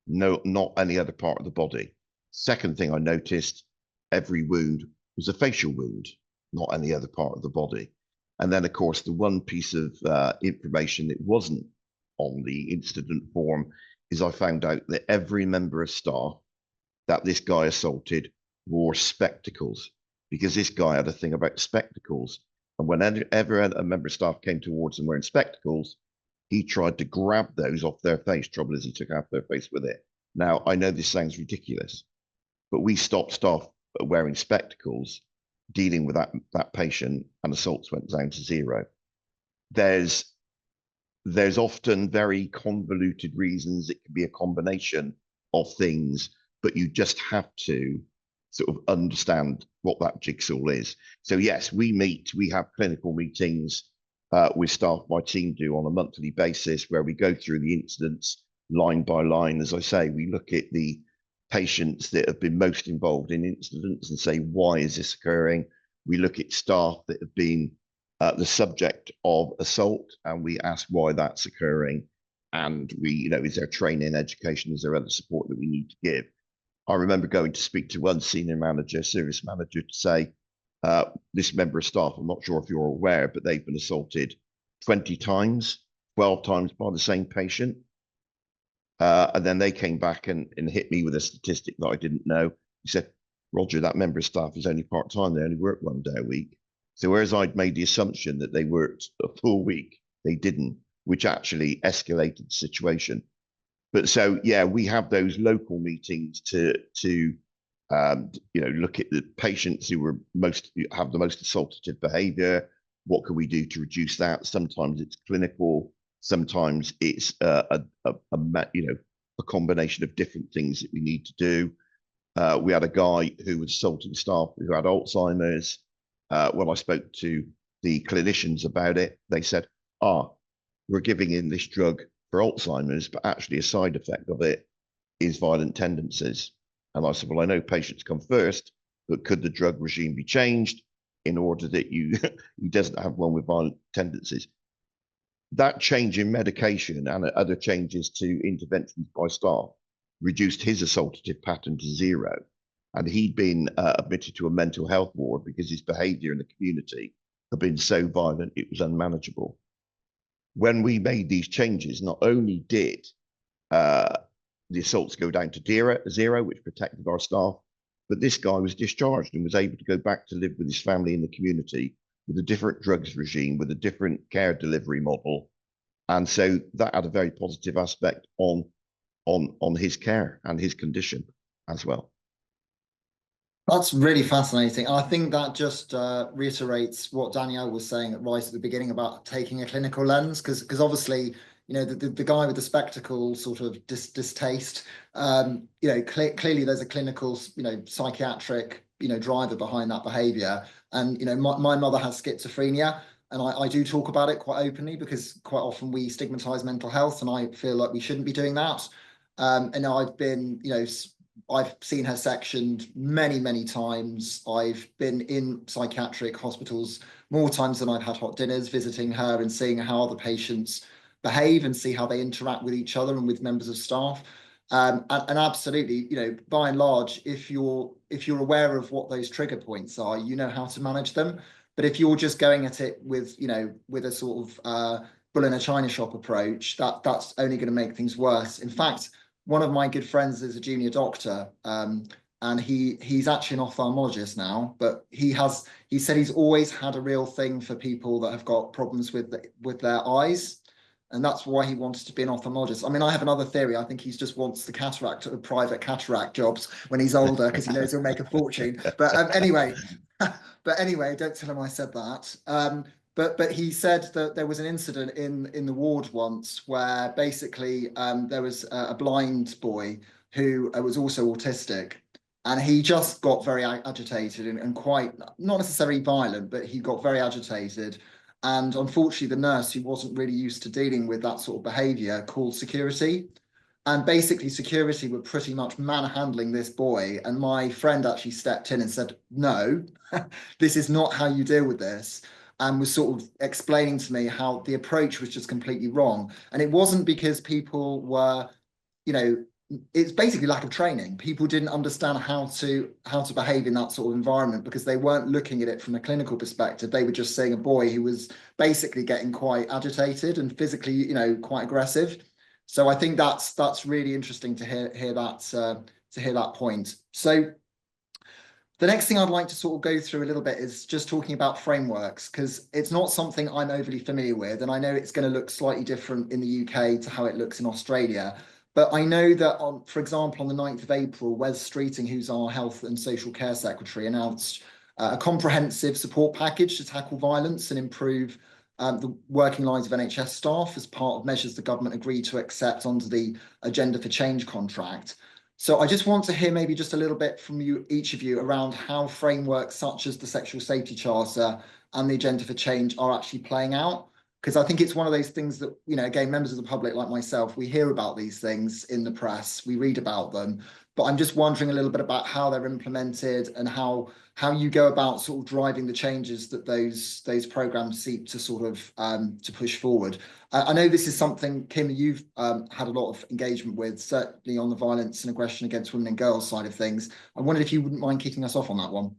No, not any other part of the body. Second thing I noticed, every wound was a facial wound, not any other part of the body. And then, of course, the one piece of information that wasn't on the incident form is I found out that every member of staff that this guy assaulted wore spectacles, because this guy had a thing about spectacles. And whenever a member of staff came towards him wearing spectacles, he tried to grab those off their face. Trouble is, he took out their face with it. Now, I know this sounds ridiculous, but we stopped staff wearing spectacles dealing with that patient, and assaults went down to 0. There's often very convoluted reasons. It can be a combination of things, but you just have to sort of understand what that jigsaw is. So yes, we have clinical meetings with staff. My team do on a monthly basis, where we go through the incidents line by line. As I say, we look at the patients that have been most involved in incidents and say, why is this occurring? We look at staff that have been the subject of assault, and we ask why that's occurring. And we, is there training, education, is there other support that we need to give? I remember going to speak to one senior manager, service manager, to say, this member of staff, I'm not sure if you're aware, but they've been assaulted 20 times, 12 times by the same patient. And then they came back and hit me with a statistic that I didn't know. He said, Roger, that member of staff is only part-time. They only work 1 day a week. So whereas I'd made the assumption that they worked a full week, they didn't, which actually escalated the situation. But so, yeah, we have those local meetings to look at the patients who have the most assaultative behaviour. What can we do to reduce that? Sometimes it's clinical. Sometimes it's a combination of different things that we need to do. We had a guy who was assaulting staff who had Alzheimer's. When I spoke to the clinicians about it, they said, we're giving him this drug for Alzheimer's, but actually a side effect of it is violent tendencies. And I said, well, I know patients come first, but could the drug regime be changed in order that he doesn't have one with violent tendencies? That change in medication and other changes to interventions by staff reduced his assaultative pattern to 0. And he'd been admitted to a mental health ward because his behaviour in the community had been so violent it was unmanageable. When we made these changes, not only did the assaults go down to 0, which protected our staff, but this guy was discharged and was able to go back to live with his family in the community with a different drugs regime, with a different care delivery model. And so that had a very positive aspect on his care and his condition as well. That's really fascinating. I think that just reiterates what Danielle was saying right at the beginning about taking a clinical lens, because obviously, the guy with the spectacle sort of distaste, clearly there's a clinical, psychiatric, driver behind that behavior. And, my mother has schizophrenia, and I do talk about it quite openly because quite often we stigmatize mental health, and I feel like we shouldn't be doing that. And I've been, I've seen her sectioned many, many times. I've been in psychiatric hospitals more times than I've had hot dinners, visiting her and seeing how the patients behave and see how they interact with each other and with members of staff. And absolutely, by and large, if you're aware of what those trigger points are, you know how to manage them. But if you're just going at it with, with a sort of bull in a china shop approach, that's only going to make things worse. In fact, one of my good friends is a junior doctor, and he's actually an ophthalmologist now, but he said he's always had a real thing for people that have got problems with their eyes, and that's why he wanted to be an ophthalmologist. I mean, I have another theory. I think he just wants the private cataract jobs when he's older because he knows he'll make a fortune. But anyway, don't tell him I said that. But he said that there was an incident in the ward once where basically there was a blind boy who was also autistic, and he just got very agitated and quite, not necessarily violent, but he got very agitated. And unfortunately, the nurse, who wasn't really used to dealing with that sort of behaviour, called security. And basically, security were pretty much manhandling this boy. And my friend actually stepped in and said, no, this is not how you deal with this. And was sort of explaining to me how the approach was just completely wrong. And it wasn't because people were, it's basically lack of training. People didn't understand how to behave in that sort of environment because they weren't looking at it from a clinical perspective. They were just seeing a boy who was basically getting quite agitated and physically, quite aggressive. So I think that's really interesting to hear that point. So the next thing I'd like to sort of go through a little bit is just talking about frameworks, because it's not something I'm overly familiar with, and I know it's going to look slightly different in the UK to how it looks in Australia. But I know that, for example, on the 9th of April, Wes Streeting, who's our Health and Social Care Secretary, announced a comprehensive support package to tackle violence and improve the working lives of NHS staff as part of measures the government agreed to accept under the Agenda for Change contract. So I just want to hear maybe just a little bit from you, each of you, around how frameworks such as the Sexual Safety Charter and the Agenda for Change are actually playing out. Because I think it's one of those things that, you know, again, members of the public like myself, we hear about these things in the press, we read about them, but I'm just wondering a little bit about how they're implemented and how you go about sort of driving the changes that those programs seek to sort of to push forward. I know this is something, Kim, you've had a lot of engagement with, certainly on the violence and aggression against women and girls side of things. I wondered if you wouldn't mind kicking us off on that one.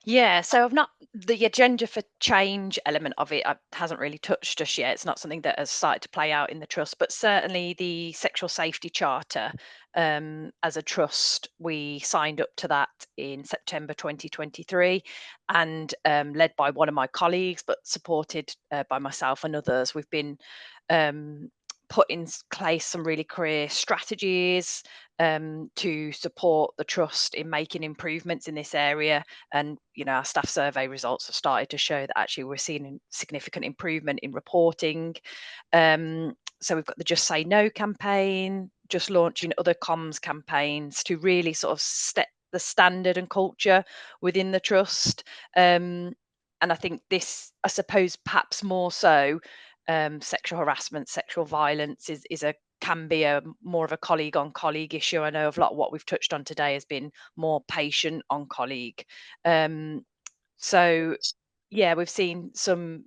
Yeah, so I've not the agenda for change element of it hasn't really touched us yet. It's not something that has started to play out in the trust, but certainly the Sexual Safety Charter, as a trust, we signed up to that in September 2023, and led by one of my colleagues, but supported by myself and others. We've been put in place some really clear strategies to support the trust in making improvements in this area. And, you know, our staff survey results have started to show that actually we're seeing significant improvement in reporting. So we've got the Just Say No campaign, just launching other comms campaigns to really sort of set the standard and culture within the trust. And I think this, I suppose, perhaps more so, sexual harassment, sexual violence can be a more of a colleague on colleague issue. I know a lot of what we've touched on today has been more patient on colleague. So yeah, we've seen some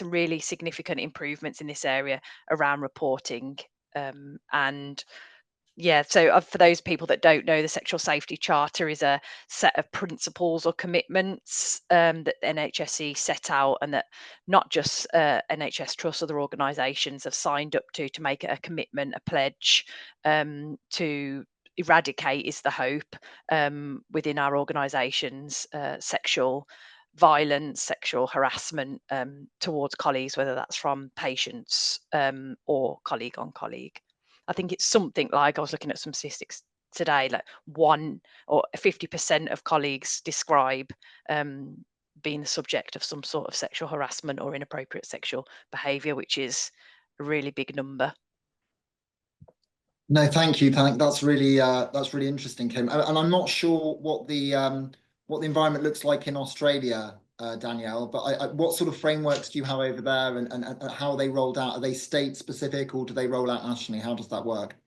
really significant improvements in this area around reporting. And yeah, so for those people that don't know, the Sexual Safety Charter is a set of principles or commitments that NHSE set out, and that not just NHS Trust, other organisations have signed up to make it a commitment, a pledge to eradicate, is the hope, within our organisations, sexual violence, sexual harassment towards colleagues, whether that's from patients or colleague on colleague. I think it's something like, I was looking at some statistics today, like 1 or 50% of colleagues describe being the subject of some sort of sexual harassment or inappropriate sexual behaviour, which is a really big number. No, thank you. That's really interesting, Kim. And I'm not sure what the environment looks like in Australia, Danielle, but what sort of frameworks do you have over there, and how are they rolled out? Are they state specific, or do they roll out nationally? How does that work?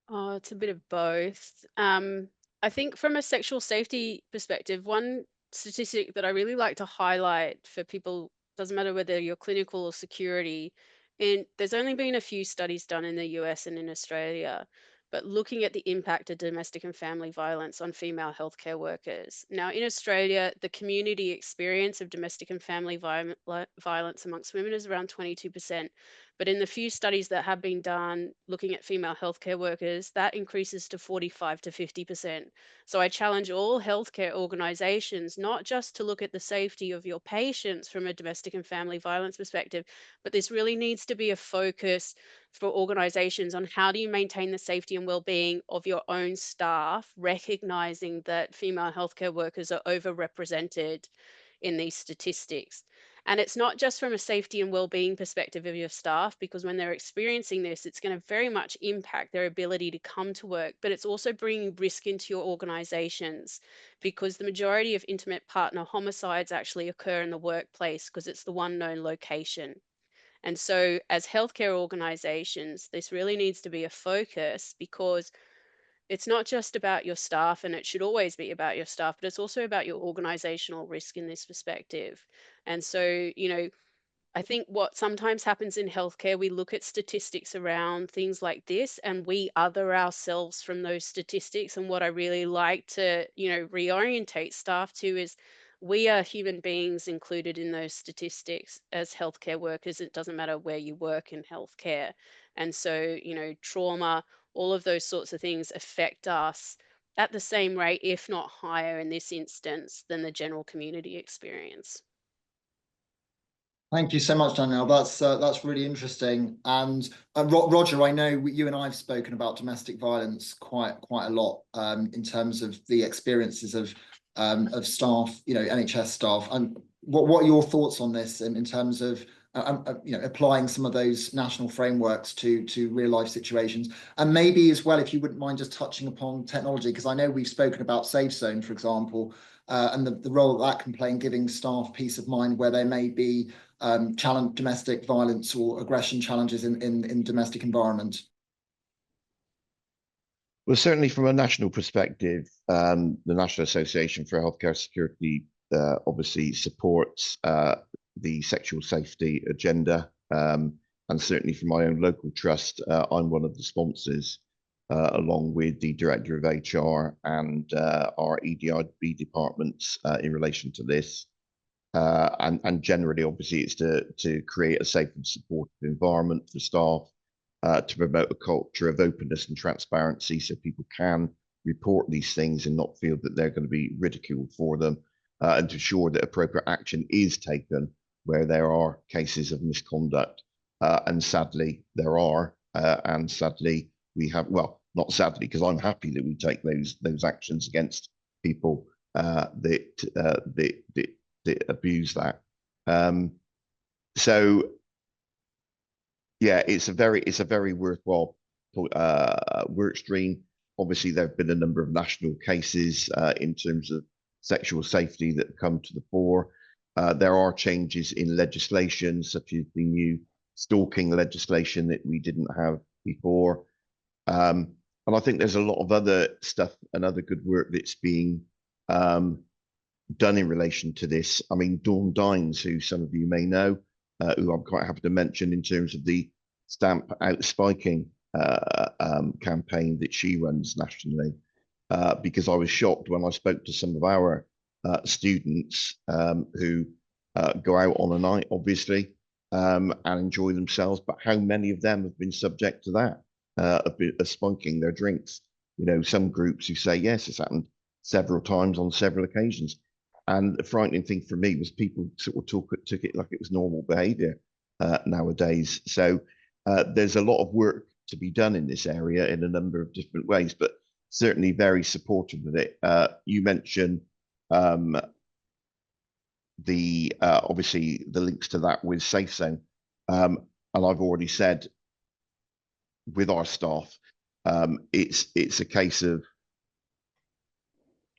Oh, it's a bit of both. I think from a sexual safety perspective, one statistic that I really like to highlight for people, doesn't matter whether you're clinical or security, and there's only been a few studies done in the US and in Australia, but looking at the impact of domestic and family violence on female healthcare workers. Now, in Australia, the community experience of domestic and family violence amongst women is around 22%. But in the few studies that have been done looking at female healthcare workers, that increases to 45 to 50%. So I challenge all healthcare organizations not just to look at the safety of your patients from a domestic and family violence perspective, but this really needs to be a focus for organizations on how do you maintain the safety and well-being of your own staff, recognizing that female healthcare workers are overrepresented in these statistics. And it's not just from a safety and well-being perspective of your staff, because when they're experiencing this, it's going to very much impact their ability to come to work, but it's also bringing risk into your organizations, because the majority of intimate partner homicides actually occur in the workplace because it's the one known location. And so as healthcare organizations, this really needs to be a focus, because it's not just about your staff, and it should always be about your staff, but it's also about your organizational risk in this perspective. And so, I think what sometimes happens in healthcare, we look at statistics around things like this and we other ourselves from those statistics. And what I really like to, reorientate staff to is, we are human beings included in those statistics as healthcare workers. It doesn't matter where you work in healthcare. And so, you know, trauma, all of those sorts of things affect us at the same rate, if not higher in this instance, than the general community experience. Thank you so much, Danielle. That's really interesting. And Roger, I know you and I have spoken about domestic violence quite a lot in terms of the experiences of staff, you know, NHS staff. And what are your thoughts on this in terms of you know, applying some of those national frameworks to real life situations? And maybe as well, if you wouldn't mind just touching upon technology, because I know we've spoken about Safe Zone, for example, and the role that can play in giving staff peace of mind where they may be domestic violence or aggression challenges in domestic environment. Well, certainly from a national perspective, the National Association for Healthcare Security obviously supports the sexual safety agenda. And certainly from my own local trust, I'm one of the sponsors, along with the Director of HR and our EDIB departments in relation to this. And generally, obviously, it's to create a safe and supportive environment for staff, to promote a culture of openness and transparency so people can report these things and not feel that they're going to be ridiculed for them, and to ensure that appropriate action is taken where there are cases of misconduct. And sadly, there are. And sadly, we have, well, not sadly, because I'm happy that we take those actions against people that abuse that. So yeah, it's a very worthwhile work stream. Obviously, there have been a number of national cases in terms of sexual safety that come to the fore. There are changes in legislation, such as the new stalking legislation that we didn't have before. And I think there's a lot of other stuff and other good work that's being done in relation to this. I mean, Dawn Dines, who some of you may know, who I'm quite happy to mention in terms of the Stamp Out Spiking campaign that she runs nationally, because I was shocked when I spoke to some of our students who go out on a night, obviously, and enjoy themselves, but how many of them have been subject to that, of spiking their drinks. You know, some groups who say, yes, it's happened several times on several occasions. And the frightening thing for me was people sort of took it like it was normal behavior nowadays. So there's a lot of work to be done in this area in a number of different ways, but certainly very supportive of it. You mentioned obviously the links to that with Safe Zone. And I've already said with our staff, it's a case of,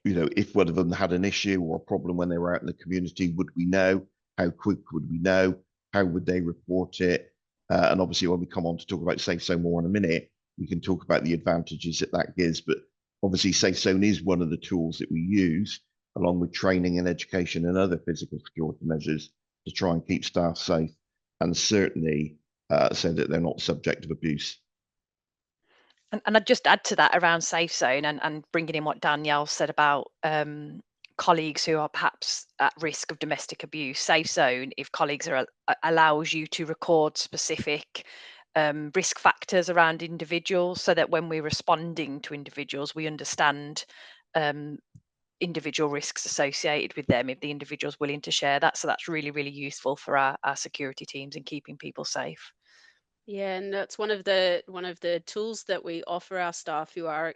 you know, if one of them had an issue or a problem when they were out in the community, would we know? How quick would we know? How would they report it? And obviously, when we come on to talk about Safe Zone more in a minute, we can talk about the advantages that gives. But obviously, Safe Zone is one of the tools that we use, along with training and education and other physical security measures, to try and keep staff safe, and certainly so that they're not subject to abuse. And I'd just add to that around Safe Zone and bringing in what Danielle said about colleagues who are perhaps at risk of domestic abuse. Safe Zone, if colleagues are allows you to record specific risk factors around individuals, so that when we're responding to individuals, we understand individual risks associated with them if the individual's willing to share that. So that's really, really useful for our security teams in keeping people safe. Yeah, and that's one of the tools that we offer our staff who are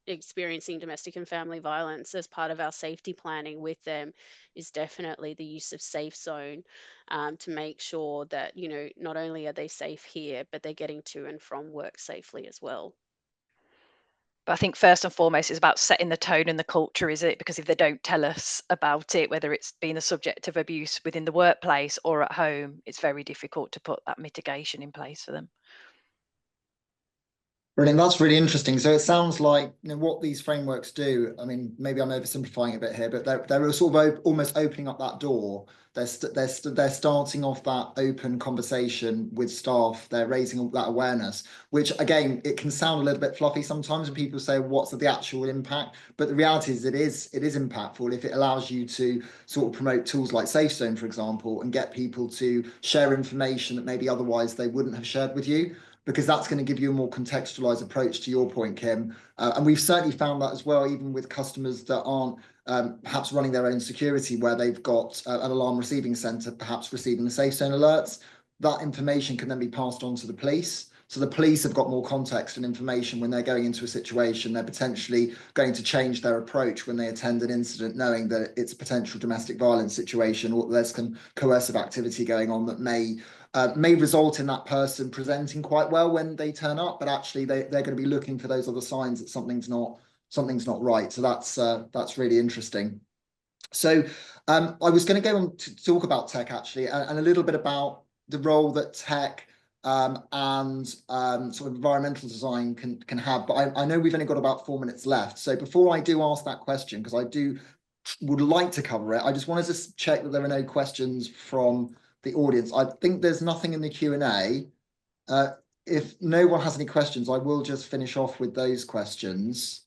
experiencing domestic and family violence as part of our safety planning with them, is definitely the use of Safe Zone, to make sure that, you know, not only are they safe here, but they're getting to and from work safely as well. But I think first and foremost it's about setting the tone and the culture, is it? Because if they don't tell us about it, whether it's been a subject of abuse within the workplace or at home, it's very difficult to put that mitigation in place for them. Brilliant. That's really interesting. So it sounds like, you know, what these frameworks do, I mean, maybe I'm oversimplifying a bit here, but they're sort of almost opening up that door They're starting off that open conversation with staff. They're raising that awareness, which again, it can sound a little bit fluffy sometimes when people say, what's the actual impact? But the reality is it is impactful if it allows you to sort of promote tools like SafeZone, for example, and get people to share information that maybe otherwise they wouldn't have shared with you, because that's going to give you a more contextualized approach, to your point, Kim. And we've certainly found that as well, even with customers that aren't perhaps running their own security, where they've got an alarm receiving centre, perhaps receiving the SafeZone alerts. That information can then be passed on to the police. So the police have got more context and information when they're going into a situation. They're potentially going to change their approach when they attend an incident, knowing that it's a potential domestic violence situation, or there's some coercive activity going on that may result in that person presenting quite well when they turn up, but actually they're going to be looking for those other signs that something's not right. So that's really interesting. So I was going to go on to talk about tech actually, and a little bit about the role that tech and sort of environmental design can have. But I know we've only got about 4 minutes left. So before I do ask that question, because would like to cover it, I just wanted to check that there are no questions from the audience. I think there's nothing in the Q&A. If no one has any questions, I will just finish off with those questions.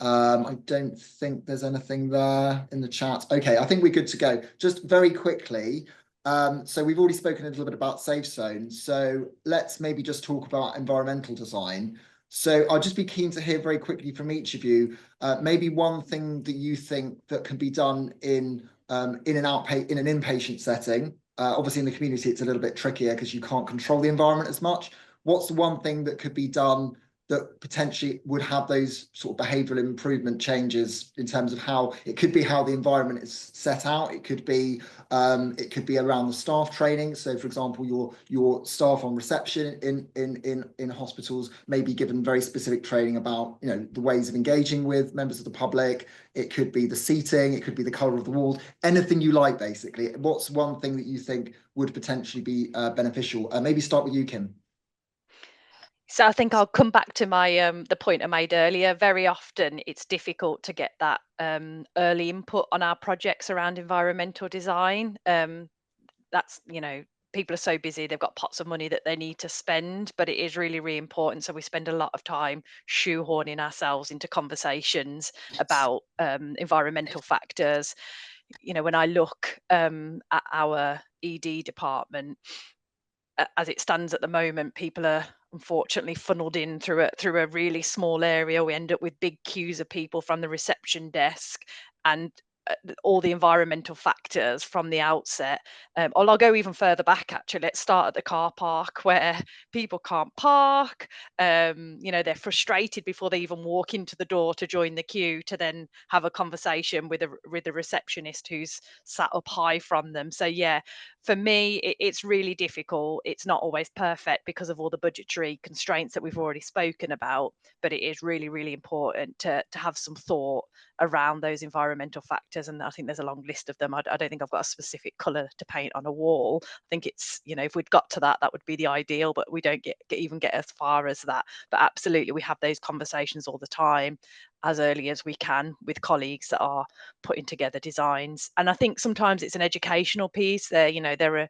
I don't think there's anything there in the chat. Okay, I think we're good to go. Just very quickly, so we've already spoken a little bit about SafeZone, so let's maybe just talk about environmental design. So I'll just be keen to hear very quickly from each of you, maybe one thing that you think that can be done in an inpatient setting. Obviously in the community, it's a little bit trickier because you can't control the environment as much. What's the one thing that could be done that potentially would have those sort of behavioural improvement changes in terms of how it could be how the environment is set out? It could be around the staff training. So, for example, your staff on reception in hospitals may be given very specific training about the ways of engaging with members of the public. It could be the seating. It could be the colour of the walls. Anything you like, basically. What's one thing that you think would potentially be beneficial? Maybe start with you, Kim. So I think I'll come back to my the point I made earlier. Very often it's difficult to get that early input on our projects around environmental design. That's, people are so busy, they've got pots of money that they need to spend, but it is really, really important. So we spend a lot of time shoehorning ourselves into conversations about environmental factors. When I look at our ED department, as it stands at the moment, people are unfortunately funneled in through a really small area. We end up with big queues of people from the reception desk, and all the environmental factors from the outset. Or I'll go even further back, actually. Let's start at the car park, where people can't park. They're frustrated before they even walk into the door to join the queue, to then have a conversation with a receptionist who's sat up high from them. So yeah, for me, it's really difficult. It's not always perfect because of all the budgetary constraints that we've already spoken about, but it is really, really important to have some thought around those environmental factors. And I think there's a long list of them. I don't think I've got a specific colour to paint on a wall. I think it's, if we'd got to that would be the ideal, but we don't even get as far as that. But absolutely, we have those conversations all the time, as early as we can, with colleagues that are putting together designs. And I think sometimes it's an educational piece. There are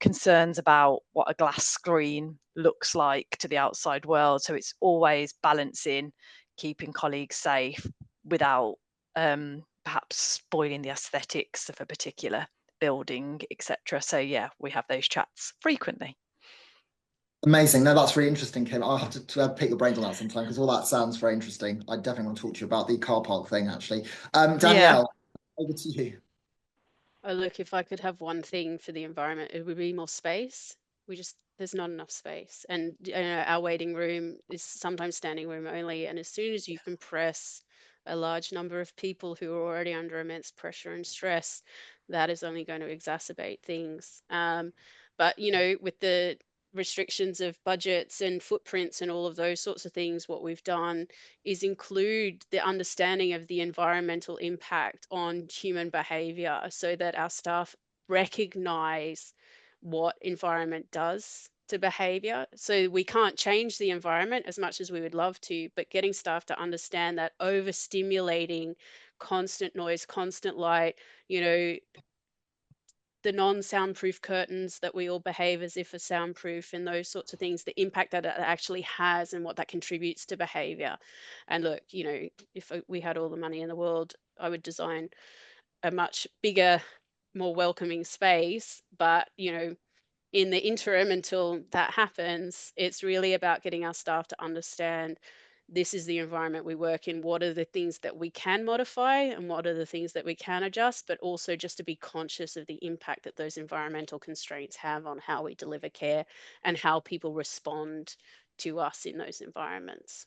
concerns about what a glass screen looks like to the outside world. So it's always balancing keeping colleagues safe without perhaps spoiling the aesthetics of a particular building, etc. So yeah, we have those chats frequently. Amazing. No, that's really interesting, Kim. I'll have to pick your brains on that sometime, because all that sounds very interesting. I definitely want to talk to you about the car park thing, actually. Danielle, over to you. Oh, look, if I could have one thing for the environment, it would be more space. There's not enough space. And our waiting room is sometimes standing room only. And as soon as you compress a large number of people who are already under immense pressure and stress, that is only going to exacerbate things. But, with the restrictions of budgets and footprints and all of those sorts of things, what we've done is include the understanding of the environmental impact on human behavior, so that our staff recognize what environment does to behavior. So we can't change the environment as much as we would love to, but getting staff to understand that overstimulating, constant noise, constant light, the non-soundproof curtains that we all behave as if are soundproof, and those sorts of things, the impact that it actually has and what that contributes to behavior. And look, you know, if we had all the money in the world, I would design a much bigger, more welcoming space. But, you know, in the interim, until that happens, it's really about getting our staff to understand this is the environment we work in. What are the things that we can modify and what are the things that we can adjust, but also just to be conscious of the impact that those environmental constraints have on how we deliver care and how people respond to us in those environments.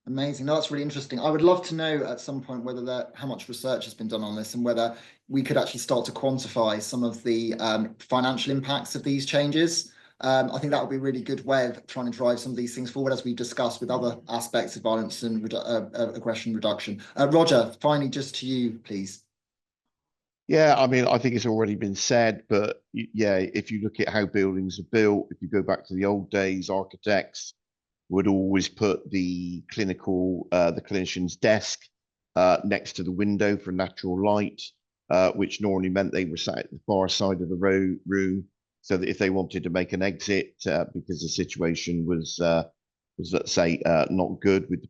Amazing. No, that's really interesting. I would love to know at some point whether how much research has been done on this and whether we could actually start to quantify some of the financial impacts of these changes. I think that would be a really good way of trying to drive some of these things forward, as we've discussed with other aspects of violence and aggression reduction. Roger, finally, just to you, please. Yeah, I mean, I think it's already been said, but yeah, if you look at how buildings are built, if you go back to the old days, architects would always put the clinician's desk next to the window for natural light, which normally meant they were sat at the far side of the room, so that if they wanted to make an exit because the situation was let's say not good with the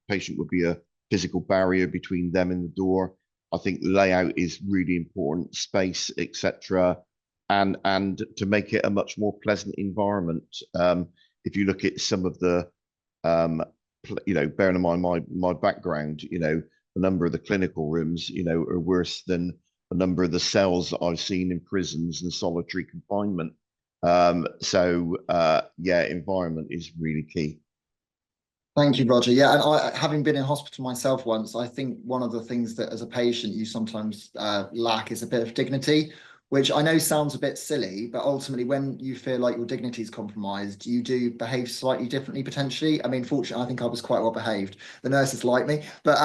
patient would be a physical barrier between them and the door. I think layout is really important, space, etc., and to make it a much more pleasant environment. If you look at some of the, you know, bearing in mind my background, you know, a number of the clinical rooms, you know, are worse than a number of the cells that I've seen in prisons and solitary confinement. Yeah, environment is really key. Thank you, Roger. Yeah, and having been in hospital myself once, I think one of the things that as a patient you sometimes lack is a bit of dignity, which I know sounds a bit silly, but ultimately when you feel like your dignity is compromised, you do behave slightly differently potentially. I mean, fortunately, I think I was quite well behaved. The nurses like me, but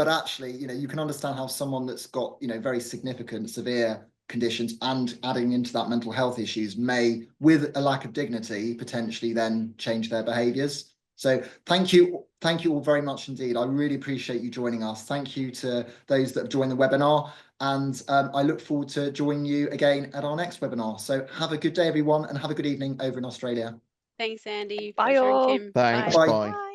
actually, you know, you can understand how someone that's got, you know, very significant, severe conditions and adding into that mental health issues may, with a lack of dignity, potentially then change their behaviours. So thank you all very much indeed. I really appreciate you joining us. Thank you to those that have joined the webinar, and I look forward to joining you again at our next webinar. So have a good day, everyone, and have a good evening over in Australia. Thanks, Andy. Bye Pleasure, and all. Kim. Thanks. Bye. Bye.